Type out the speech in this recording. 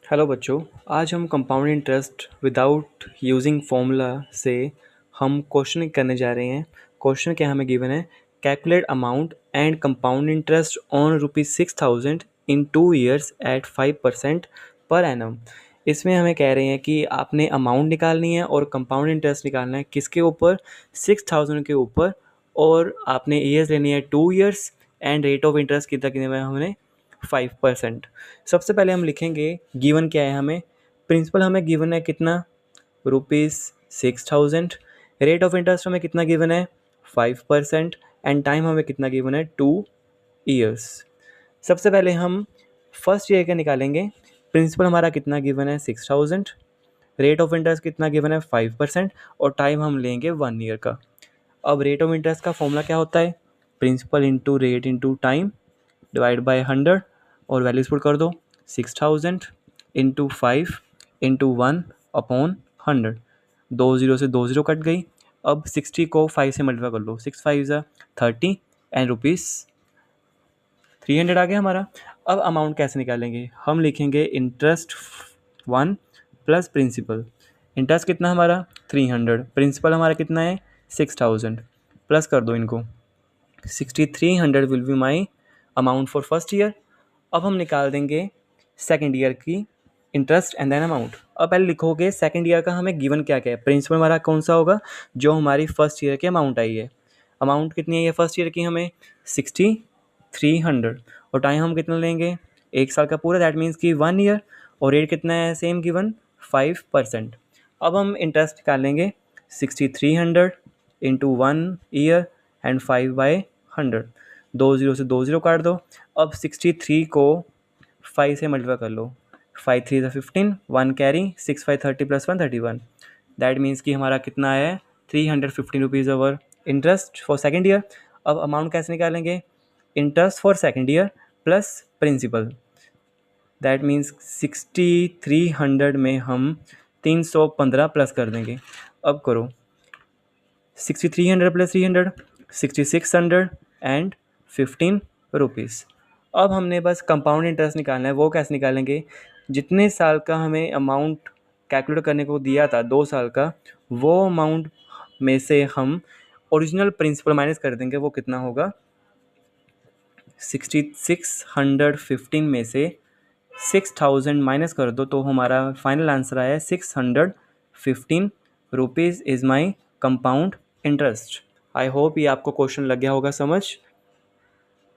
Hello बच्चों, आज हम compound interest without using formula से हम क्वेश्चन करने जा रहे हैं। क्वेश्चन क्या हमें गिवन है, calculate amount and compound interest on ₹6000 in 2 years at 5% per annum. इसमें हमें कह रहे हैं कि आपने अमाउंट निकालनी है और कंपाउंड इंटरेस्ट निकालना है किसके ऊपर, 6000 के ऊपर, और आपने ईयर्स लेनी है 2 years and rate of interest कितना कितने में हमने 5%। सबसे पहले हम लिखेंगे गिवन क्या है हमें, प्रिंसिपल हमें गिवन है कितना, ₹6000, रेट ऑफ इंटरेस्ट हमें कितना गिवन है 5%, एंड टाइम हमें कितना गिवन है 2 ईयर्स। सबसे पहले हम फर्स्ट ईयर का निकालेंगे। प्रिंसिपल हमारा कितना गिवन है 6000, रेट ऑफ इंटरेस्ट कितना गिवन है 5%, और टाइम हम लेंगे 1 ईयर का। अब रेट ऑफ इंटरेस्ट का फॉर्मूला क्या होता है, principal into rate into time divide by 100, और वैल्यूज पुट कर दो, 6000 इंटू 5 इंटू 1 अपॉन 100। 2 जीरो से 2 जीरो कट गई। अब 60 को 5 से मल्टीप्लाई कर लो, 6 5 ज़ा 30 एंड ₹300 आ गया हमारा। अब अमाउंट कैसे निकालेंगे, हम लिखेंगे इंटरेस्ट 1 प्लस प्रिंसिपल। इंटरेस्ट कितना हमारा 300, प्रिंसिपल हमारा कितना है 6000, प्लस कर दो इनको, 6300 will be my amount for first year. अब हम निकाल देंगे सेकेंड ईयर की इंटरेस्ट एंड देन अमाउंट। अब पहले लिखोगे सेकेंड ईयर का हमें गिवन क्या क्या है, प्रिंसिपल हमारा कौन सा होगा, जो हमारी फर्स्ट ईयर की अमाउंट आई है। अमाउंट कितनी है फर्स्ट ईयर की हमें 6300, और टाइम हम कितना लेंगे 1 साल का पूरा, दैट मीन्स कि 1 ईयर, और रेट कितना है सेम गिवन 5%। अब हम इंटरेस्ट निकालेंगे 6300 इंटू 1 ईयर एंड 5/100। 2 जीरो से 2 जीरो काट दो। अब 63 को 5 से मल्टीप्लाई कर लो, 5 3 ज़ा 15, 1 कैरी, 6 5 30 प्लस 1 31। दैट मीन्स कि हमारा कितना है 315 rupees our interest for second year. अब अमाउंट कैसे निकालेंगे, interest for second year plus principal, that means 6300 में हम 315 प्लस कर देंगे। अब करो 6300 प्लस 300, 6600 एंड 15 रुपीज़। अब हमने बस कंपाउंड इंटरेस्ट निकालना है, वो कैसे निकालेंगे, जितने साल का हमें अमाउंट कैलकुलेट करने को दिया था 2 साल का, वो अमाउंट में से हम ओरिजिनल प्रिंसिपल माइनस कर देंगे, वो कितना होगा 6615 में से 6000 माइनस कर दो, तो हमारा फाइनल आंसर आया 615 rupees is my compound interest. I hope ये आपको क्वेश्चन लग गया होगा समझ।